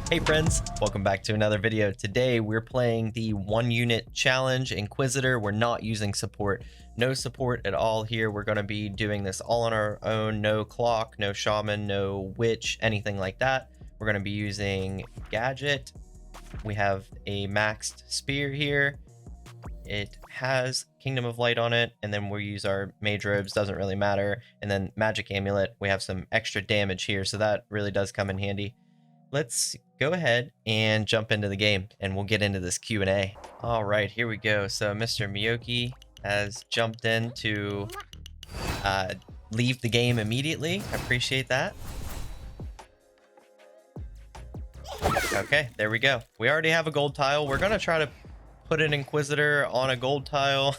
Hey friends, welcome back to another video. Today we're playing the 1-unit challenge Inquisitor. We're not using support. No support at all here. We're going to be doing this all on our own. No clock, no shaman, no witch, anything like that. We're going to be using gadget. We have a maxed spear here. It has Kingdom of Light on it, and then we'll use our mage robes, doesn't really matter. And then magic amulet, we have some extra damage here, so that really does come in handy. Let's go ahead and jump into the game and we'll get into this Q&A. All right, here we go. So Mr. Miyoki has jumped in to leave the game immediately. I appreciate that. Okay, there we go. We already have a gold tile. We're gonna try to put an Inquisitor on a gold tile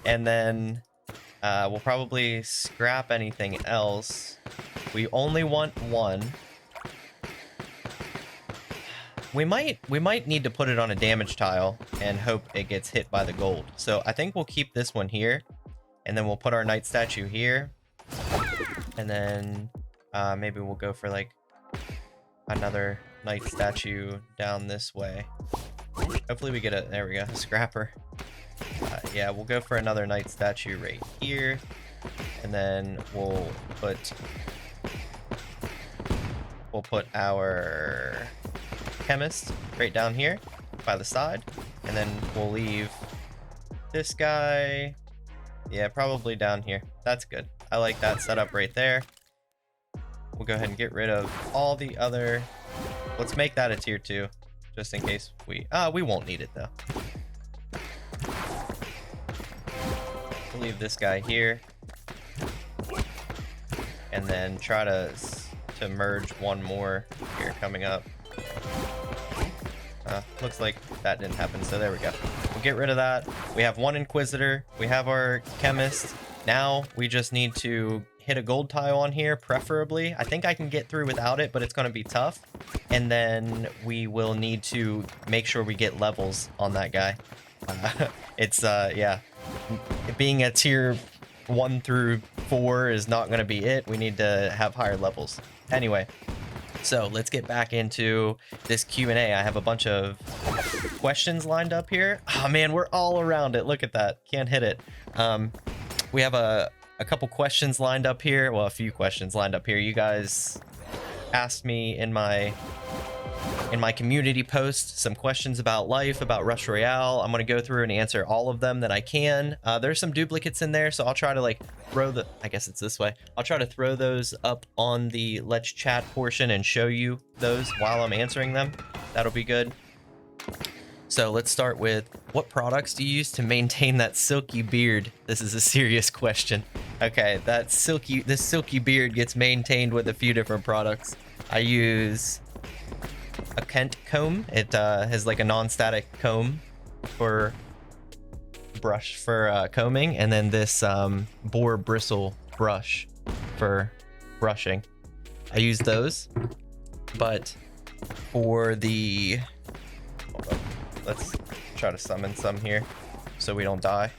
and then we'll probably scrap anything else. We only want one. We might need to put it on a damage tile and hope it gets hit by the gold. So I think we'll keep this one here, and then we'll put our knight statue here, and then maybe we'll go for like another knight statue down this way. Hopefully we get a, there we go, a scrapper. Yeah, we'll go for another knight statue right here, and then we'll put our chemist right down here by the side, and then we'll leave this guy, yeah, probably down here. That's good. I like that setup right there. We'll go ahead and get rid of all the other, let's make that a tier 2 just in case we won't need it though. We'll leave this guy here and then try to merge one more here coming up. Looks like that didn't happen, so there we go. We'll get rid of that. We have one Inquisitor. We have our chemist. Now we just need to hit a gold tile on here, preferably. I think I can get through without it, but it's going to be tough. And then we will need to make sure we get levels on that guy. Yeah. Being a tier 1 through 4 is not going to be it. We need to have higher levels. Anyway. So let's get back into this Q&A. I have a bunch of questions lined up here. Oh man, we're all around it. Look at that. Can't hit it. We have a couple questions lined up here. Well, a few questions lined up here. You guys asked me in my community post some questions about life, about Royale. I'm going to go through and answer all of them that I can. There's some duplicates in there, so I'll try to like throw the, I guess it's this way. I'll try to throw those up on the Let's Chat portion and show you those while I'm answering them. That'll be good. So let's start with, what products do you use to maintain that silky beard? This is a serious question. Okay, this silky beard gets maintained with a few different products. I use a Kent comb. It has like a non-static comb for brush for combing, and then this boar bristle brush for brushing. I use those, but for the, hold on, let's try to summon some here so we don't die.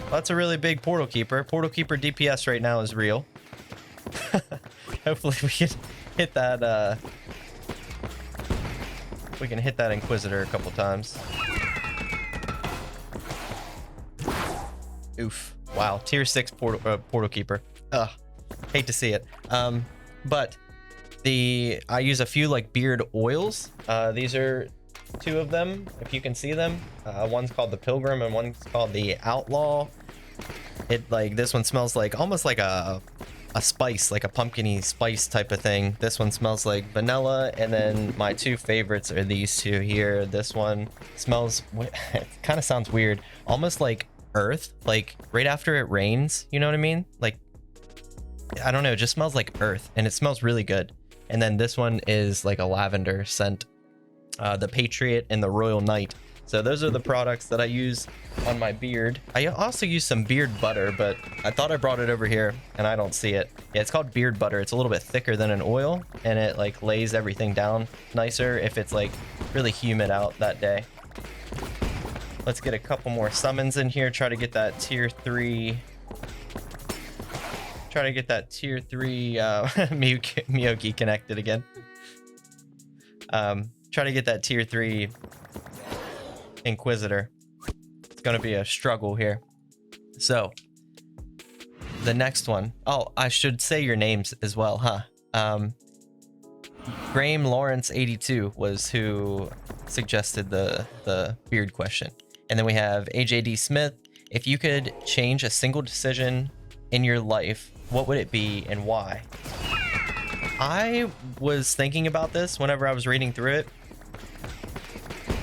Well, that's a really big portal keeper. Portal keeper DPS right now is real. Hopefully we can hit that we can hit that Inquisitor a couple times. Oof. Wow. Tier 6 portal keeper. Ugh. Hate to see it. But I use a few like beard oils. These are 2 of them, if you can see them. One's called the Pilgrim and one's called the Outlaw. This one smells like almost like a spice, like a pumpkin-y spice type of thing. This one smells like vanilla, and then my 2 favorites are these 2 here. This one smells, it kind of sounds weird, almost like earth, like right after it rains, you know what I mean? Like, I don't know, it just smells like earth, and it smells really good. And then this one is like a lavender scent, the Patriot and the Royal Knight. So those are the products that I use on my beard. I also use some beard butter, but I thought I brought it over here and I don't see it. Yeah, it's called beard butter. It's a little bit thicker than an oil, and it like lays everything down nicer if it's like really humid out that day. Let's get a couple more summons in here. Try to get that tier 3 Try to get that tier 3 Miyoki connected again. Try to get that tier 3 Inquisitor. It's gonna be a struggle here. So the next one. Oh, I should say your names as well, huh? Graham Lawrence 82 was who suggested the beard question. And then we have AJD Smith. If you could change a single decision in your life, what would it be and why? I was thinking about this whenever I was reading through it.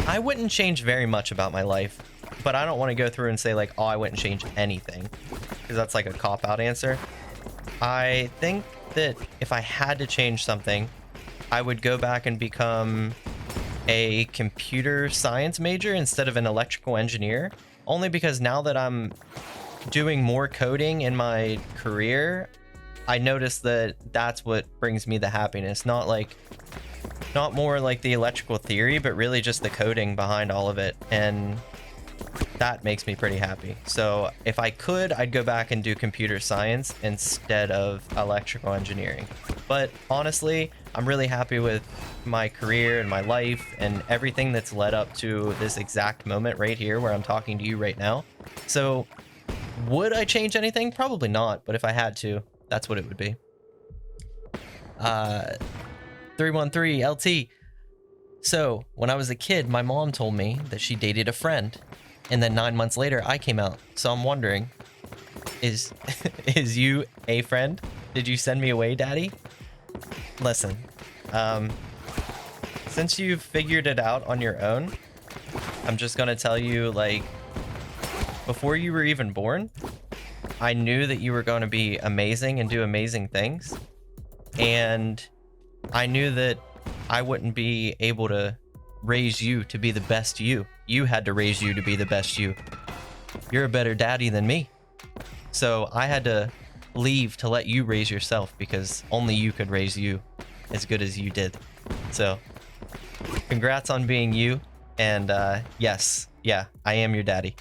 I wouldn't change very much about my life, but I don't want to go through and say like, oh, I wouldn't change anything, because that's like a cop-out answer. I think that if I had to change something, I would go back and become a computer science major instead of an electrical engineer, only because now that I'm doing more coding in my career, I noticed that that's what brings me the happiness. Not more like the electrical theory, but really just the coding behind all of it. And that makes me pretty happy. So if I could, I'd go back and do computer science instead of electrical engineering. But honestly, I'm really happy with my career and my life and everything that's led up to this exact moment right here where I'm talking to you right now. So would I change anything? Probably not, but if I had to, that's what it would be. 313 LT. So when I was a kid, my mom told me that she dated a friend, and then 9 months later I came out. So I'm wondering, is you a friend? Did you send me away, daddy? Listen, since you've figured it out on your own, I'm just gonna tell you, like, before you were even born, I knew that you were going to be amazing and do amazing things. And I knew that I wouldn't be able to raise you to be the best you. You had to raise you to be the best you. You're a better daddy than me. So I had to leave to let you raise yourself, because only you could raise you as good as you did. So congrats on being you. And yes, yeah, I am your daddy.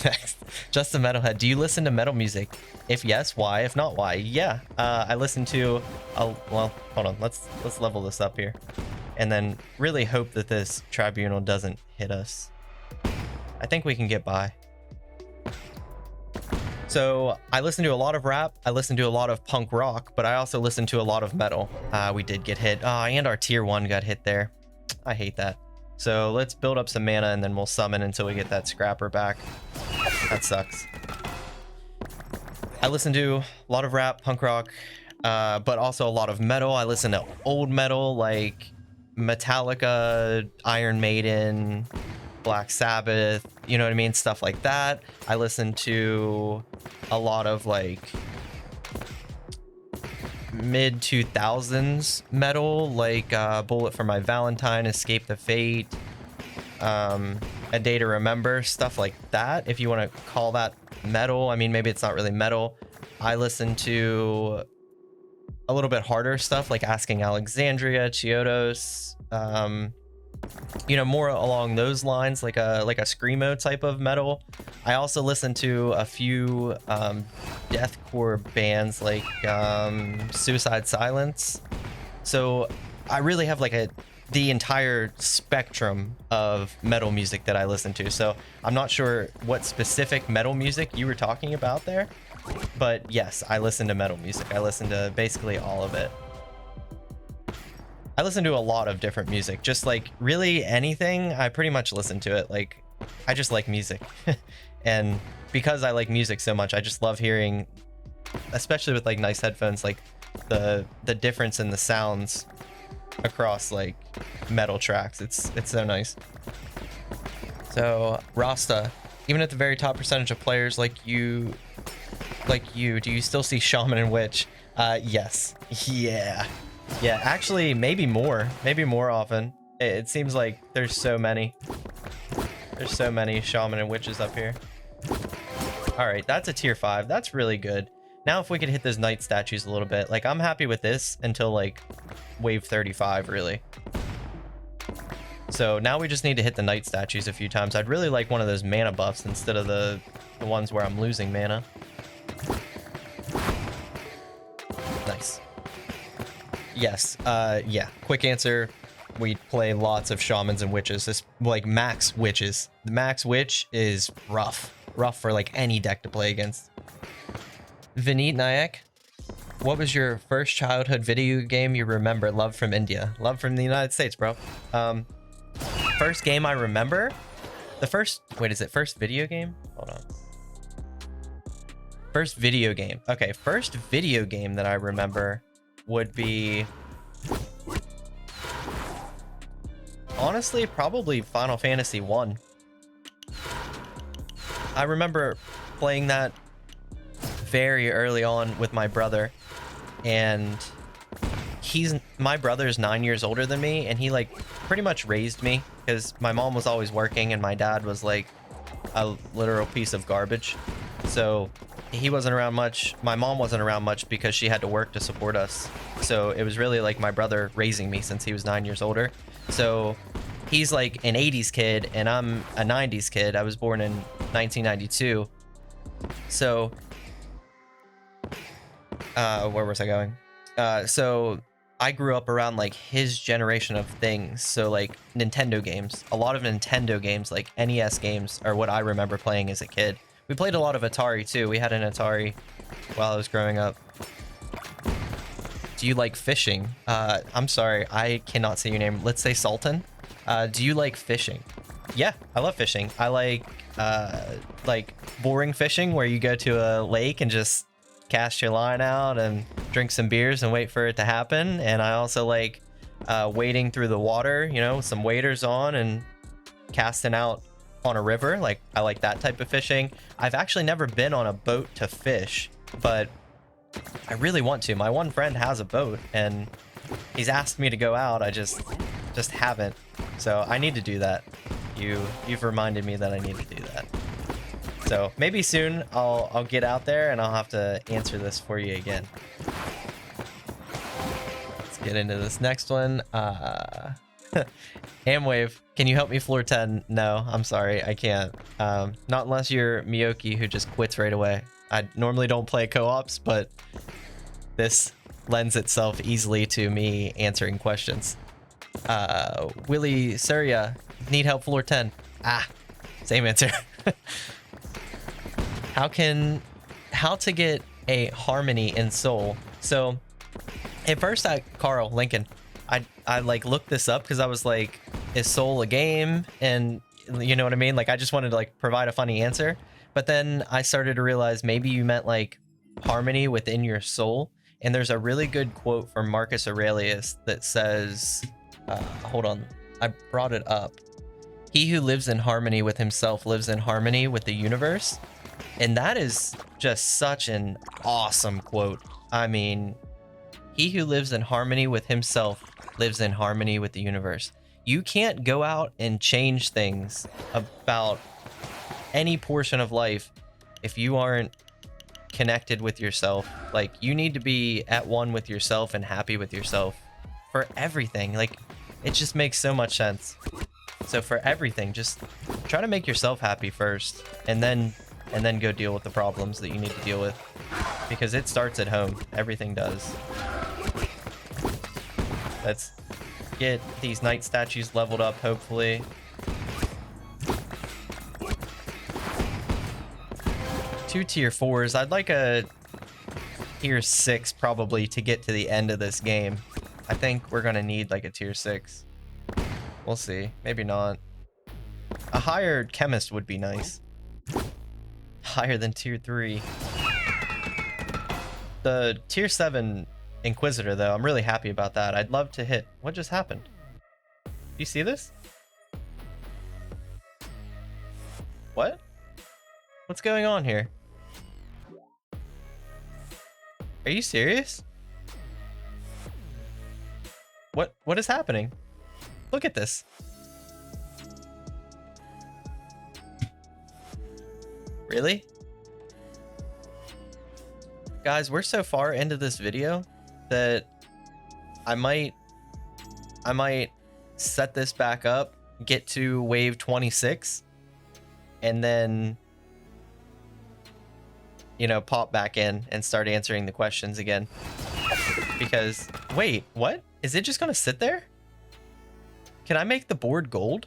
Next, Justin Metalhead, do you listen to metal music? If yes, why? If not, why? Yeah, I listen to well, hold on, let's level this up here, and then really hope that this tribunal doesn't hit us. I think we can get by. So I listen to a lot of rap, I listen to a lot of punk rock, but I also listen to a lot of metal. We did get hit, and our tier 1 got hit there. I hate that. So let's build up some mana and then we'll summon until we get that scrapper back. That sucks. I listen to a lot of rap, punk rock, but also a lot of metal. I listen to old metal like Metallica, Iron Maiden, Black Sabbath, you know what I mean? Stuff like that. I listen to a lot of like mid 2000s metal, like Bullet for My Valentine, Escape the Fate, A Day to Remember, stuff like that, if you want to call that metal. I mean, maybe it's not really metal. I listen to a little bit harder stuff like Asking Alexandria, Chiodos, you know, more along those lines, like a screamo type of metal. I also listen to a few deathcore bands like Suicide Silence. So I really have like the entire spectrum of metal music that I listen to. So I'm not sure what specific metal music you were talking about there, but yes, I listen to metal music. I listen to basically all of it. I listen to a lot of different music, just like really anything. I pretty much listen to it. Like, I just like music. And because I like music so much, I just love hearing, especially with like nice headphones, like the difference in the sounds across like metal tracks. It's so nice. So Rasta, even at the very top percentage of players like you, do you still see Shaman and Witch? Yes. Yeah, actually, maybe more often. It seems like there's so many Shaman and Witches up here. All right, that's a tier 5. That's really good. Now if we could hit those knight statues a little bit, like I'm happy with this until like wave 35 really. So now we just need to hit the knight statues a few times. I'd really like one of those mana buffs instead of the ones where I'm losing mana. Yes. Yeah. Quick answer. We play lots of shamans and witches. This like max witches. The max witch is rough. Rough for like any deck to play against. Vineet Nayak, what was your first childhood video game you remember? Love from India. Love from the United States, bro. First game I remember. The first, wait, is it first video game? Hold on. First video game. Okay, first video game that I remember would be, honestly, probably Final Fantasy 1. I remember playing that very early on with my brother, and my brother's 9 years older than me, and he like pretty much raised me because my mom was always working and my dad was like a literal piece of garbage. So he wasn't around much. My mom wasn't around much because she had to work to support us. So it was really like my brother raising me since he was 9 years older. So he's like an 80s kid and I'm a 90s kid. I was born in 1992. So where was I going? So I grew up around like his generation of things. So like Nintendo games, a lot of Nintendo games, like NES games are what I remember playing as a kid. We played a lot of Atari too. We had an Atari while I was growing up. Do you like fishing? I'm sorry, I cannot say your name. Let's say Sultan. Do you like fishing? Yeah, I love fishing. I like boring fishing where you go to a lake and just cast your line out and drink some beers and wait for it to happen. And I also like wading through the water, you know, with some waders on and casting out on a river. Like I like that type of fishing. I've actually never been on a boat to fish, but I really want to. My one friend has a boat and he's asked me to go out. I just haven't. So I need to do that. You've reminded me that I need to do that. So maybe soon I'll get out there and I'll have to answer this for you again. Let's get into this next one. Amwave, can you help me floor 10? No, I'm sorry, I can't. Not unless you're Miyoki who just quits right away. I normally don't play co-ops, but this lends itself easily to me answering questions. Willie Surya, need help floor 10. Ah, same answer. How to get a harmony in Soul? So at first Carl Lincoln, I like looked this up because I was like, is Soul a game? And you know what I mean? Like I just wanted to like provide a funny answer. But then I started to realize maybe you meant like harmony within your soul. And there's a really good quote from Marcus Aurelius that says, hold on, I brought it up. He who lives in harmony with himself lives in harmony with the universe. And that is just such an awesome quote. I mean, he who lives in harmony with himself lives in harmony with the universe. You can't go out and change things about any portion of life if you aren't connected with yourself. Like, you need to be at one with yourself and happy with yourself for everything. Like, it just makes so much sense. So for everything, just try to make yourself happy first, and then go deal with the problems that you need to deal with, because it starts at home. Everything does. Let's get these knight statues leveled up, hopefully. Two tier 4s. I'd like a tier 6 probably to get to the end of this game. I think we're gonna need like a tier 6. We'll see. Maybe not. A higher chemist would be nice. Higher than tier 3. The tier 7 inquisitor though, I'm really happy about that. I'd love to hit. What just happened? You see this? What? What's going on here? Are you serious? What is happening? Look at this. Really? Guys, we're so far into this video that I might set this back up, get to wave 26, and then, you know, pop back in and start answering the questions again. because wait, what? Is it just gonna sit there? Can I make the board gold?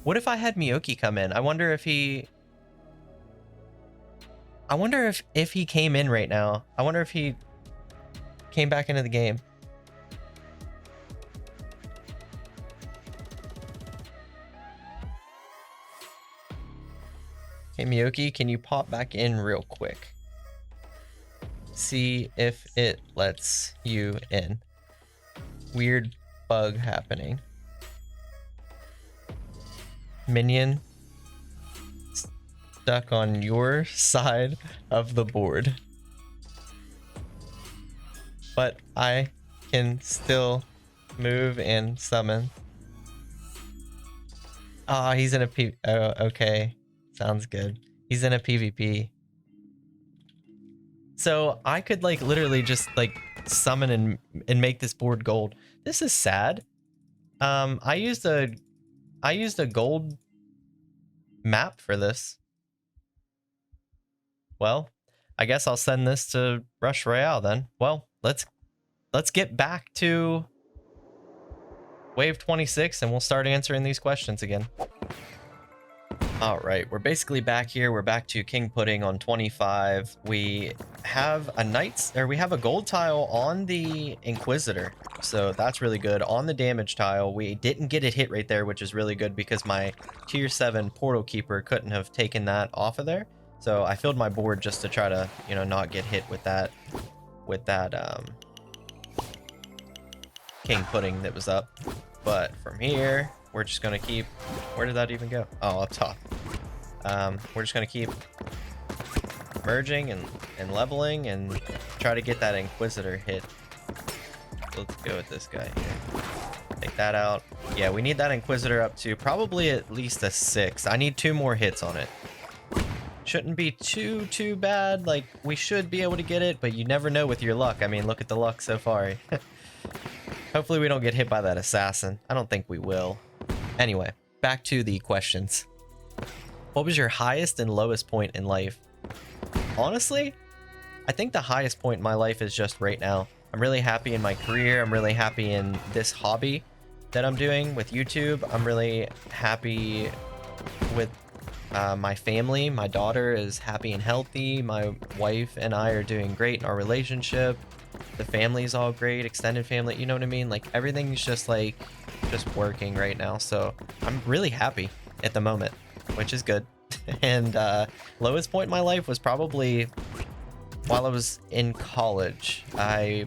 What if I had Miyoki come in? I wonder if he came in right now. I wonder if he came back into the game. Hey Miyoki, can you pop back in real quick? See if it lets you in. Weird bug happening. Minion stuck on your side of the board. But I can still move and summon. Ah, he's in a oh, okay. Sounds good. He's in a PvP. So I could like literally just like summon and make this board gold. This is sad. I used a gold map for this. Well, I guess I'll send this to Rush Royale then. Well, let's get back to wave 26 and we'll start answering these questions again. All right, we're basically back here. We're back to King Pudding on 25. We have a gold tile on the Inquisitor. So that's really good. On the damage tile, we didn't get it hit right there, which is really good because my tier 7 portal keeper couldn't have taken that off of there. So I filled my board just to try to, you know, not get hit with that King Pudding that was up. But from here, we're just gonna keep, where did that even go? Oh, up top. We're just gonna keep merging and leveling and try to get that Inquisitor hit. Let's go with this guy here. Take that out. Yeah, we need that Inquisitor up to probably at least a 6. I need 2 more hits on it. Shouldn't be too bad. Like, we should be able to get it, but you never know with your luck. I mean, look at the luck so far. Hopefully we don't get hit by that assassin. I don't think we will. Anyway, back to the questions. What was your highest and lowest point in life? Honestly, I think the highest point in my life is just right now. I'm really happy in my career. I'm really happy in this hobby that I'm doing with YouTube. I'm really happy with my family. My daughter is happy and healthy. My wife and I are doing great in our relationship. The family's all great, extended family, you know what I mean? Like, everything's just working right now. So I'm really happy at the moment, which is good. And lowest point in my life was probably while I was in college. I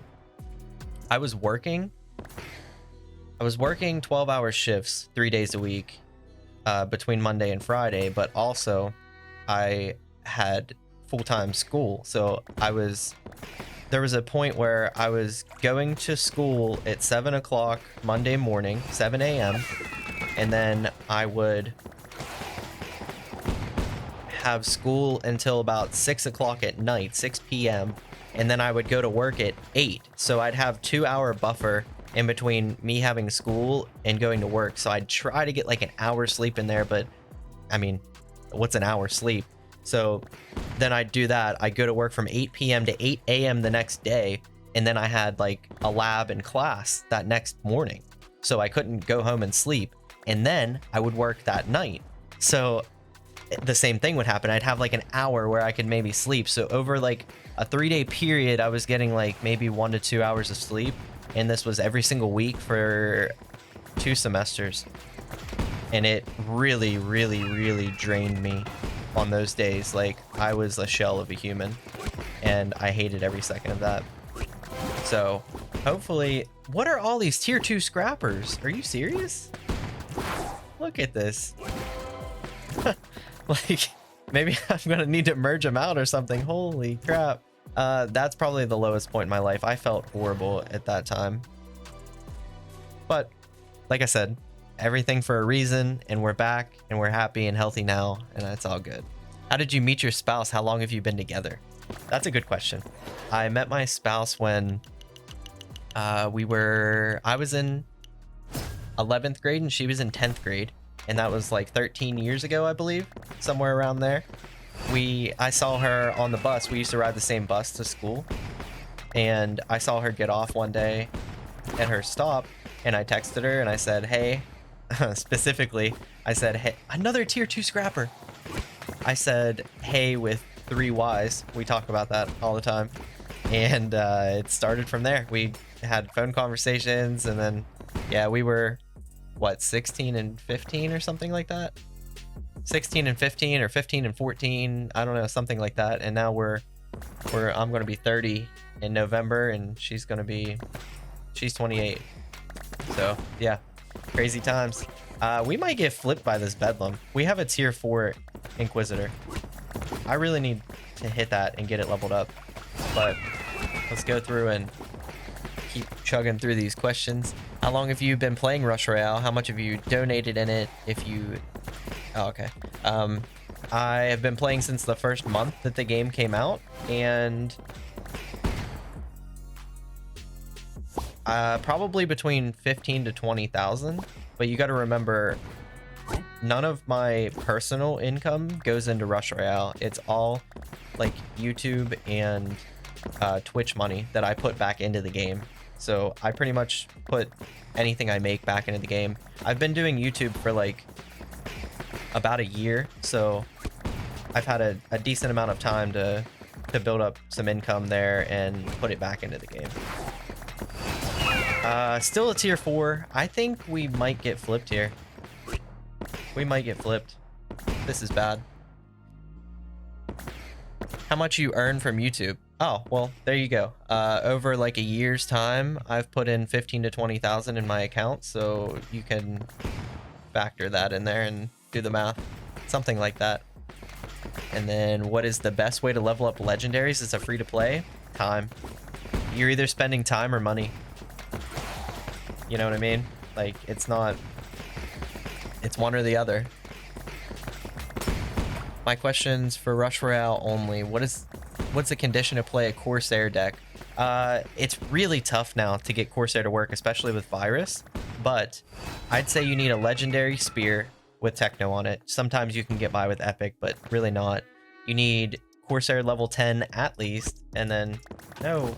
was working 12-hour shifts 3 days a week between Monday and Friday, but also I had full-time school. So there was a point where I was going to school at 7 o'clock Monday morning, 7 a.m. And then I would have school until about 6 o'clock at night, 6 p.m. And then I would go to work at 8. So I'd have 2-hour buffer in between me having school and going to work. So I'd try to get like an hour sleep in there, but I mean, what's an hour sleep? So then I'd do that. I'd go to work from 8 p.m. to 8 a.m. the next day. And then I had like a lab and class that next morning. So I couldn't go home and sleep. And then I would work that night. So the same thing would happen. I'd have like an hour where I could maybe sleep. So over like a 3-day period, I was getting like maybe 1 to 2 hours of sleep. And this was every single week for 2 semesters. And it really, really, really drained me on those days. Like, I was a shell of a human and I hated every second of that. So hopefully, what are all these tier 2 scrappers? Are you serious? Look at this. Like, maybe I'm gonna need to merge them out or something. Holy crap. That's probably the lowest point in my life. I felt horrible at that time. But like I said, everything for a reason, and we're back and we're happy and healthy now, and that's all good. How did you meet your spouse? How long have you been together? That's a good question. I met my spouse when I was in 11th grade and she was in 10th grade, and that was like 13 years ago, I believe, somewhere around there. I saw her on the bus. We used to ride the same bus to school, and I saw her get off one day at her stop, and I texted her and I said, hey, specifically, I said, hey, another tier 2 scrapper. I said, hey, with 3 Ys. We talk about that all the time. And it started from there. We had phone conversations, and then, yeah, we were, what, 16 and 15 or something like that? 16 and 15 or 15 and 14, I don't know, something like that. And now I'm going to be 30 in November, and she's 28. So, yeah, crazy times. We might get flipped by this Bedlam. We have a tier 4 Inquisitor. I really need to hit that and get it leveled up. But let's go through and keep chugging through these questions. How long have you been playing Rush Royale? How much have you donated in it? Oh, okay. I have been playing since the first month that the game came out, and probably between 15 to 20,000. But you got to remember, none of my personal income goes into Rush Royale. It's all like YouTube and Twitch money that I put back into the game. So I pretty much put anything I make back into the game. I've been doing YouTube for like about a year, so I've had a decent amount of time to build up some income there and put it back into the game. Still a tier 4. I think we might get flipped here. We might get flipped. This is bad. How much you earn from YouTube? Oh, well, there you go. Over like a year's time, I've put in 15 to 20,000 in my account, so you can factor that in there and do the math. Something like that. And then what is the best way to level up legendaries? It's a free to play. Time. You're either spending time or money. You know what I mean? Like, it's not, it's one or the other. My questions for Rush Royale only. What's the condition to play a Corsair deck? It's really tough now to get Corsair to work, especially with Virus, but I'd say you need a legendary spear with Techno on it. Sometimes you can get by with Epic, but really not. You need Corsair level 10 at least, and then, no.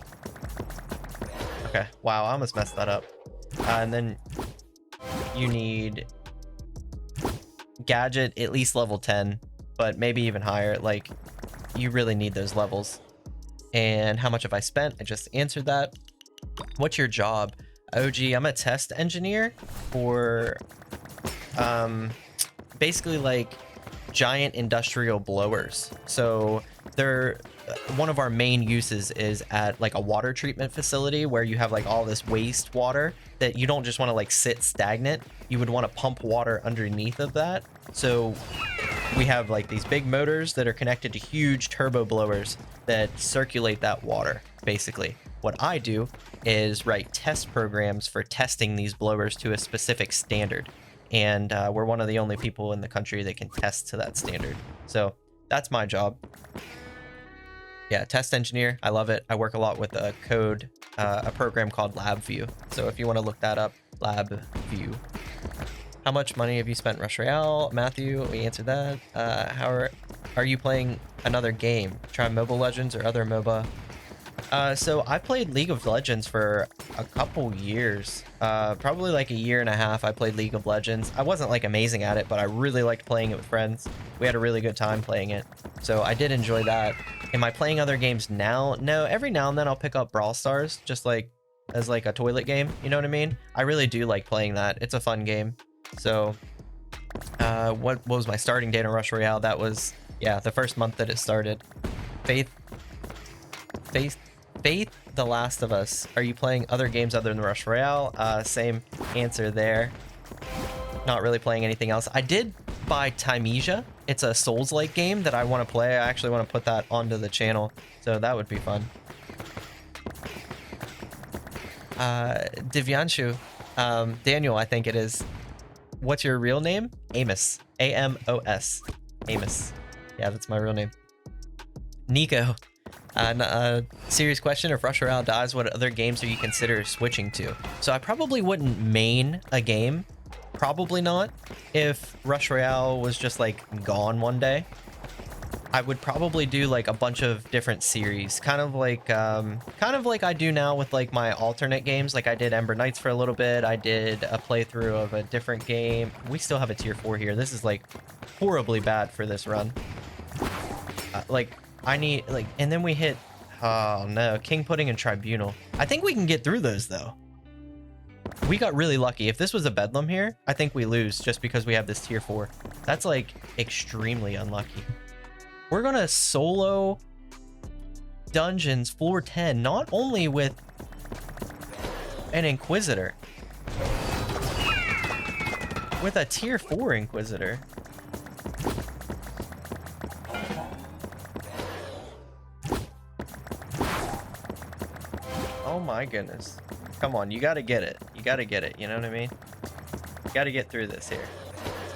Okay, wow, I almost messed that up. And then you need Gadget at least level 10, but maybe even higher. Like, you really need those levels. And how much have I spent? I just answered that. What's your job? OG, I'm a test engineer for basically like giant industrial blowers. So they're one of our main uses is at like a water treatment facility where you have like all this waste water that you don't just want to like sit stagnant. You would want to pump water underneath of that. So we have like these big motors that are connected to huge turbo blowers that circulate that water. Basically, what I do is write test programs for testing these blowers to a specific standard. And we're one of the only people in the country that can test to that standard. So that's my job. Yeah, test engineer. I love it. I work a lot with a program called LabVIEW. So if you want to look that up, LabVIEW. How much money have you spent Rush Royale? Matthew, we answered that. How are you playing another game? Try Mobile Legends or other MOBA? So I played League of Legends for a couple years. Probably like a year and a half I played League of Legends. I wasn't like amazing at it, but I really liked playing it with friends. We had a really good time playing it. So I did enjoy that. Am I playing other games now? No, every now and then I'll pick up Brawl Stars, just like as like a toilet game. You know what I mean? I really do like playing that. It's a fun game. So what was my starting date on Rush Royale? That was, yeah, the first month that it started. Faith, The Last of Us. Are you playing other games other than Rush Royale? Same answer there. Not really playing anything else. I did buy Timesia. It's a Souls-like game that I want to play. I actually want to put that onto the channel, so that would be fun. Divyanshu, Daniel, I think it is. What's your real name? Amos. A-M-O-S. Amos. Yeah, that's my real name. Nico. Serious question. If Rush Royale dies, what other games do you consider switching to? So I probably wouldn't main a game. Probably not. If Rush Royale was just like gone one day. I would probably do like a bunch of different series, kind of like I do now with like my alternate games. Like I did Ember Knights for a little bit. I did a playthrough of a different game. We still have a tier 4 here. This is like horribly bad for this run. Like I need like, and then we hit, oh no, King Pudding and Tribunal. I think we can get through those though. We got really lucky. If this was a Bedlam here, I think we lose just because we have this tier 4. That's like extremely unlucky. We're gonna solo dungeons floor 10, not only with an Inquisitor, with a tier 4 Inquisitor. Oh my goodness. Come on, you gotta get it. You gotta get it, you know what I mean? You gotta get through this here.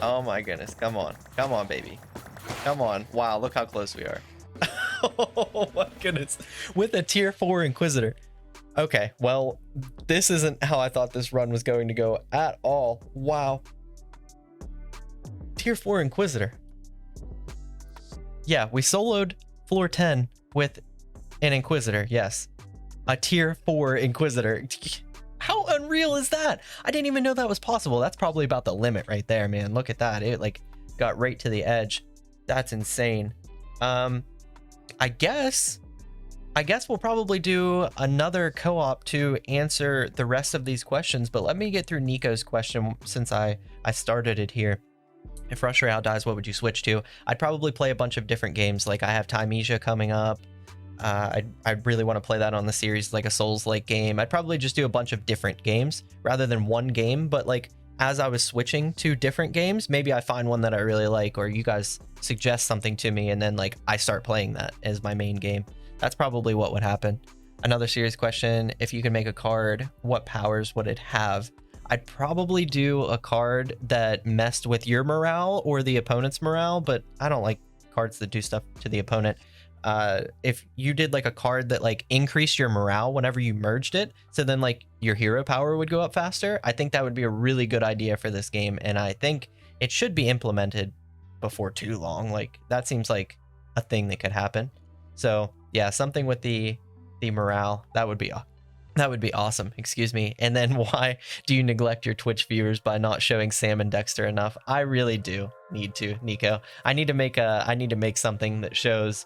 Oh my goodness, come on. Come on, baby. Come on. Wow, look how close we are. Oh my goodness. With a tier 4 Inquisitor. Okay, well, this isn't how I thought this run was going to go at all. Wow. Tier 4 Inquisitor. Yeah, we soloed floor 10 with an Inquisitor, yes. A tier 4 Inquisitor. How unreal is that? I didn't even know that was possible. That's probably about the limit right there, man. Look at that. It like got right to the edge. That's insane. I guess we'll probably do another co-op to answer the rest of these questions, but let me get through Nico's question since I started it here. If Rush Royale dies, what would you switch to? I'd probably play a bunch of different games. Like I have Timesia coming up. I really want to play that on the series, like a Souls-like game. I'd probably just do a bunch of different games rather than one game, but like as I was switching to different games, maybe I find one that I really like, or you guys suggest something to me, and then like I start playing that as my main game. That's probably what would happen. Another serious question, if you could make a card, what powers would it have? I'd probably do a card that messed with your morale or the opponent's morale, but I don't like cards that do stuff to the opponent. If you did like a card that like increased your morale whenever you merged it, so then like your hero power would go up faster, I think that would be a really good idea for this game, and I think it should be implemented before too long. Like that seems like a thing that could happen. So yeah, something with the morale, that would be awesome. Excuse me. And then why do you neglect your Twitch viewers by not showing Sam and Dexter enough? I really do need to, Nico. I need to make something that shows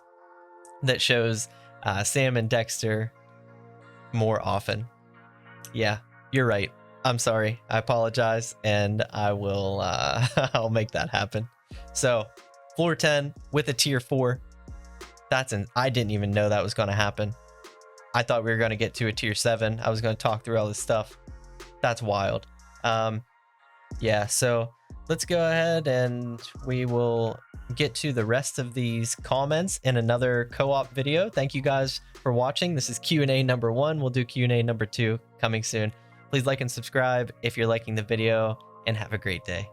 Sam and Dexter more often. Yeah, you're right. I'm sorry. I apologize, and I will I'll make that happen. So floor 10 with a tier 4. I didn't even know that was going to happen. I thought we were going to get to a tier 7. I was going to talk through all this stuff. That's wild. Yeah, so let's go ahead and we will get to the rest of these comments in another co-op video. Thank you guys for watching. This is Q&A number 1. We'll do Q&A number 2 coming soon. Please like and subscribe if you're liking the video, and have a great day.